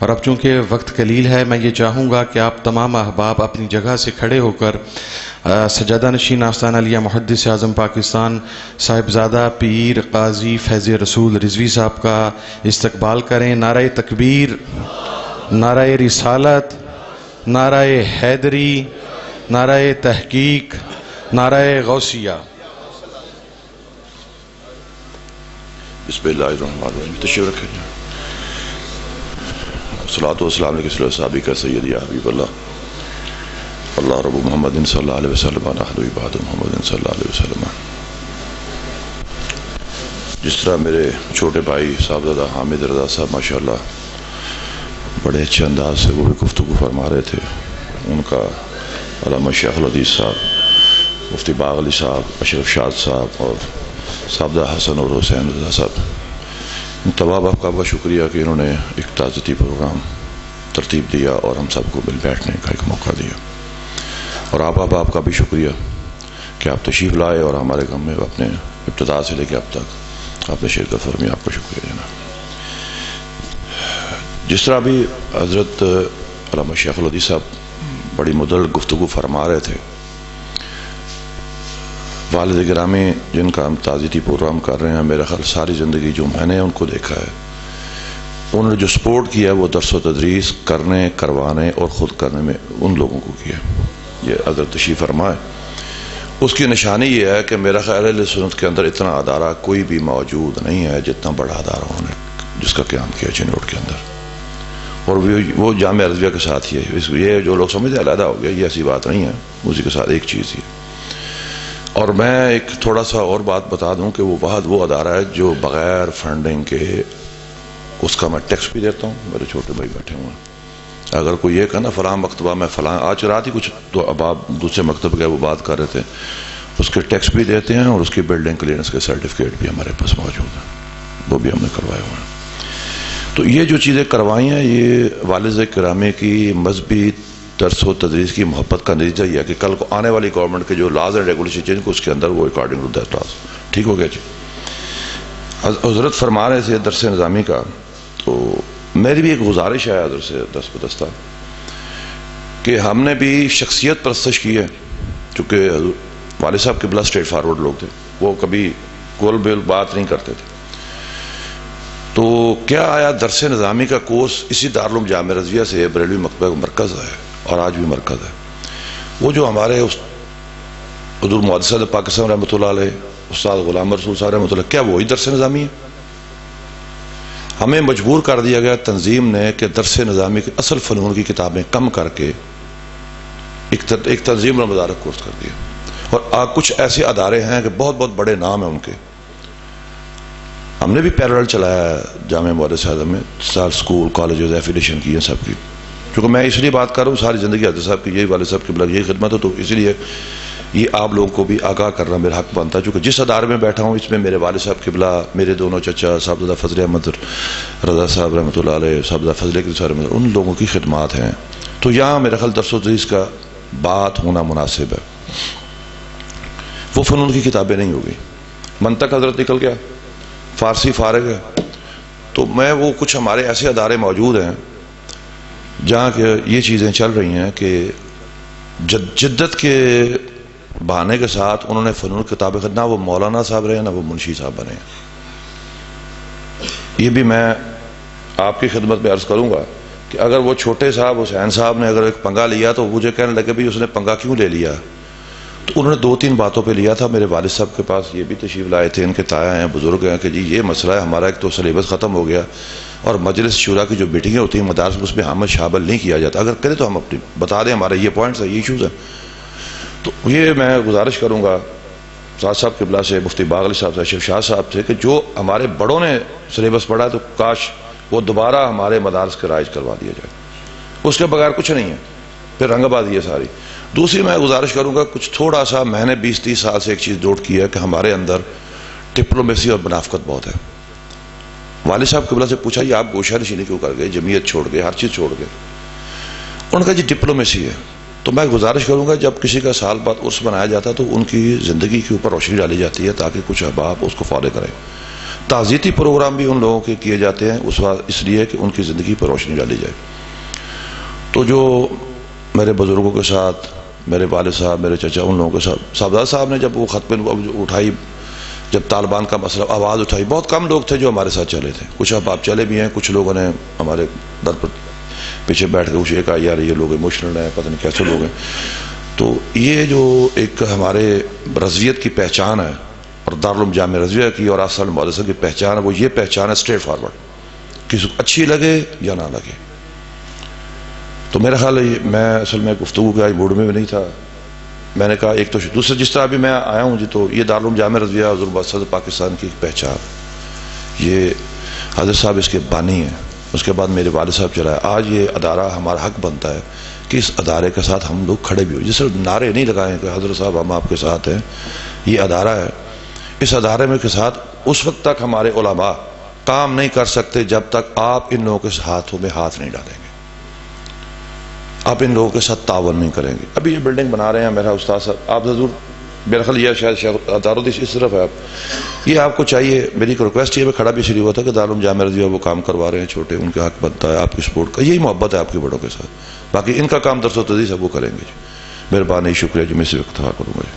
اور اب چونکہ وقت قلیل ہے، میں یہ چاہوں گا کہ آپ تمام احباب اپنی جگہ سے کھڑے ہو کر سجادہ نشین آستانہ علیہ محدث اعظم پاکستان صاحبزادہ پیر قاضی فیض رسول رضوی صاحب کا استقبال کریں۔ نعرہ تکبیر، نعرہ رسالت، نعرہ حیدری، نعرہ تحقیق، نعرہ غوثیہ۔ بسم اللہ الرحمن الرحیم۔ تشریف رکھیں۔ الصلاۃ والسلام علیہ صحابی کا سید یا حبیب اللہ اللہ رب محمد صلی اللہ علیہ وسلم نحن عباد محمد صلی اللہ علیہ وسلم۔ جس طرح میرے چھوٹے بھائی صاحبزادہ حامد رضا صاحب ماشاءاللہ بڑے اچھے انداز سے وہ بھی گفتگو فرما رہے تھے، ان کا علامہ شیخ الحدیث صاحب، مفتی باغ علی صاحب، اشرف شاد صاحب اور صاحبزادہ حسن اور حسین رضا صاحب، ان تمام آپ کا شکریہ کہ انہوں نے ایک تعزیتی پروگرام ترتیب دیا اور ہم سب کو مل بیٹھنے کا ایک موقع دیا، اور آپ کا بھی شکریہ کہ آپ تشریف لائے اور ہمارے غم میں اپنے ابتدا سے لے کے اب تک آپ نے شرکت فرمی، آپ کا شکریہ جناب۔ جس طرح بھی حضرت علامہ شیخ الحدیث صاحب بڑی مدلل گفتگو فرما رہے تھے، والد گرامی جن کا ہم تعزیتی پروگرام کر رہے ہیں، میرا خیال ساری زندگی جو میں نے ان کو دیکھا ہے، انہوں نے جو سپورٹ کیا وہ درس و تدریس کرنے، کروانے اور خود کرنے میں ان لوگوں کو کیا۔ یہ اگر تشریف فرمائے اس کی نشانی یہ ہے کہ میرا خیال ہے سنت کے اندر اتنا ادارہ کوئی بھی موجود نہیں ہے جتنا بڑا ادارہ انہوں نے جس کا قیام کیا چنوٹ کے اندر، اور وہ جامعہ رضویہ کے ساتھ ہی ہے۔ یہ جو لوگ سمجھتے ہیں علیحدہ ہو گیا، یہ ایسی بات نہیں ہے، اسی کے ساتھ ایک چیز ہی۔ اور میں ایک تھوڑا سا اور بات بتا دوں کہ وہ ادارہ ہے جو بغیر فنڈنگ کے اس کا میں ٹیکس بھی دیتا ہوں، میرے چھوٹے بھائی بیٹھے ہوئے ہیں۔ اگر کوئی یہ کہنا فلاں مکتبہ میں فلاں، آج رات ہی کچھ تو اب آپ دوسرے مکتب کے وہ بات کر رہے تھے، اس کے ٹیکس بھی دیتے ہیں اور اس کی بلڈنگ کلیئرنس کے سرٹیفکیٹ بھی ہمارے پاس موجود ہیں، وہ بھی ہم نے کروائے ہوئے ہیں۔ تو یہ جو چیزیں کروائی ہیں یہ والد گرامی کی مذہبی درس و تدریس کی محبت کا نتیجہ یہ ہے کہ کل کو آنے والی گورنمنٹ کے جو لاز اینڈ ریگولیشن چینج کو اس کے اندر وہ اکارڈنگ ٹو دیٹ لاز ٹھیک ہو گیا جی۔ حضرت فرما رہے تھے درس نظامی کا، تو میری بھی ایک گزارش ہے حضرت سے دست بدستہ کہ ہم نے بھی شخصیت پرستش کی ہے، چونکہ والد صاحب قبلہ اسٹریٹ فارورڈ لوگ تھے، وہ کبھی گول بیل بات نہیں کرتے تھے۔ تو کیا آیا درس نظامی کا کورس اسی دارالعلوم جامعہ رضویہ سے بریلوی مکتبہ کا مرکز ہے اور آج بھی مرکز ہے۔ وہ جو ہمارے حضور محدث پاکستان رحمۃ اللہ علیہ استاد غلام رسول صاحب رحمۃ اللہ، کیا وہی درس نظامی ہے؟ ہمیں مجبور کر دیا گیا تنظیم نے کہ درس نظامی کے اصل فنون کی کتابیں کم کر کے ایک تنظیم المدارک کورس کر دیا، اور کچھ ایسے ادارے ہیں کہ بہت بہت بڑے نام ہیں ان کے، ہم نے بھی پیرالل چلایا ہے جامعہ محدث اعظم میں، سال سکول کالجز ایفیلیشن کی ہیں سب کی، کیونکہ میں اس لیے بات کر رہا ہوں ساری زندگی حضرت صاحب کی یہی والد صاحب کی یہی خدمت ہے، تو اس لیے یہ آپ لوگوں کو بھی آگاہ کرنا میرا حق بنتا ہے، چونکہ جس ادارے میں بیٹھا ہوں اس میں میرے والد صاحب قبلہ، میرے دونوں چچا صاحبزادہ فضل احمد رضا صاحب رحمۃ اللہ علیہ، صاحبزادہ فضل احمد صاحب، ان لوگوں کی خدمات ہیں، تو یہاں میرا خیال درس و تدریس کا بات ہونا مناسب ہے۔ وہ فنون کی کتابیں نہیں ہوگی، منطق حضرت نکل گیا، فارسی فارغ ہے، تو میں وہ کچھ ہمارے ایسے ادارے موجود ہیں جہاں کہ یہ چیزیں چل رہی ہیں کہ جدت کے بہانے کے ساتھ انہوں نے فنون کتابیں نہ وہ مولانا صاحب رہے نہ وہ منشی صاحب بنے ہیں۔ یہ بھی میں آپ کی خدمت میں عرض کروں گا کہ اگر وہ چھوٹے صاحب حسین صاحب نے اگر ایک پنگا لیا تو مجھے کہنے لگے بھی اس نے پنگا کیوں لے لیا، تو انہوں نے 2-3 باتوں پہ لیا تھا۔ میرے والد صاحب کے پاس یہ بھی تشریف لائے تھے، ان کے تایا ہیں، بزرگ ہیں، کہ جی یہ مسئلہ ہے ہمارا، ایک تو سلیبس ختم ہو گیا اور مجلس شورا کی جو میٹنگیں ہوتی ہیں مدارس میں اس میں حامل شامل نہیں کیا جاتا، اگر کرے تو ہم اپنی بتا دیں ہمارے یہ پوائنٹس ہیں، یہ ایشوز ہیں۔ تو یہ میں گزارش کروں گا سعد صاحب قبلہ سے، مفتی باغ علی صاحب سے، اشرف شاہ صاحب سے، کہ جو ہمارے بڑوں نے سلیبس پڑھا ہے تو کاش وہ دوبارہ ہمارے مدارس کے رائج کروا دیا جائے، اس کے بغیر کچھ نہیں ہے، پھر رنگ بازی ہے ساری۔ دوسری میں گزارش کروں گا کچھ تھوڑا سا، میں نے 20-30 سال سے ایک چیز نوٹ کی ہے کہ ہمارے اندر ڈپلومیسی اور منافقت بہت ہے۔ والد صاحب قبلہ سے پوچھا یہ آپ گوشہ نشینی کیوں کر گئے، جمعیت چھوڑ گئے، ہر چیز چھوڑ گئے؟ انہوں نے کہا جی ڈپلومیسی ہے۔ تو میں گزارش کروں گا جب کسی کا سال بعد عرس بنایا جاتا ہے تو ان کی زندگی کے اوپر روشنی ڈالی جاتی ہے تاکہ کچھ احباب اس کو فالو کریں، تعزیتی پروگرام بھی ان لوگوں کے کیے جاتے ہیں اس لیے کہ ان کی زندگی پر روشنی ڈالی جائے. تو جو میرے بزرگوں کے ساتھ میرے والد صاحب میرے چچا ان لوگوں کے ساتھ صاحبزادہ صاحب نے جب وہ خط اٹھائی, جب طالبان کا مسئلہ آواز اٹھائی, بہت کم لوگ تھے جو ہمارے ساتھ چلے تھے. کچھ اب آپ چلے بھی ہیں, کچھ لوگوں نے ہمارے در پر پیچھے بیٹھ کے کچھ یہ کہا یار یہ لوگ ایموشنل ہیں, پتہ نہیں کیسے لوگ ہیں. تو یہ جو ایک ہمارے رضویت کی پہچان ہے اور دارالعلوم جامعہ رضویہ کی اور آصف المدرسہ کی پہچان ہے, وہ یہ پہچان ہے اسٹریٹ فارورڈ, کسی کو اچھی لگے یا نہ لگے. تو میرا خیال ہے میں اصل میں گفتگو کے آج موڈ میں بھی نہیں تھا. میں نے کہا ایک تو دوسرا جس طرح بھی میں آیا ہوں جی, تو یہ دارالعلوم جامعہ رضویہ حضور صدر پاکستان کی پہچان, یہ حضرت صاحب اس کے بانی ہیں, اس کے بعد میرے والد صاحب چلائے. آج یہ ادارہ ہمارا حق بنتا ہے کہ اس ادارے کے ساتھ ہم لوگ کھڑے بھی ہو. جس صرف نعرے نہیں لگائیں کہ حضرت صاحب ہم آپ کے ساتھ ہیں, یہ ادارہ ہے. اس ادارے میں کے ساتھ اس وقت تک ہمارے علماء کام نہیں کر سکتے جب تک آپ ان لوگوں کے ہاتھوں میں ہاتھ نہیں ڈالیں گے, آپ ان لوگوں کے ساتھ تعاون نہیں کریں گے. ابھی یہ بلڈنگ بنا رہے ہیں میرا استاد صاحب, آپ ضرور میرا خیال یہ شاید دارالدین اس طرف ہے, آپ یہ آپ کو چاہیے, میری ایک ریکویسٹ یہ میں کھڑا بھی شریف ہوتا کہ دارالعلوم جامعہ رضویہ وہ کام کروا رہے ہیں چھوٹے, ان کے حق بنتا ہے آپ کی سپورٹ کا, یہی محبت ہے آپ کے بڑوں کے ساتھ. باقی ان کا کام درس و تدریس ہے وہ کریں گے. جی مہربانی, شکریہ جی, میں اس وقت کروں گا.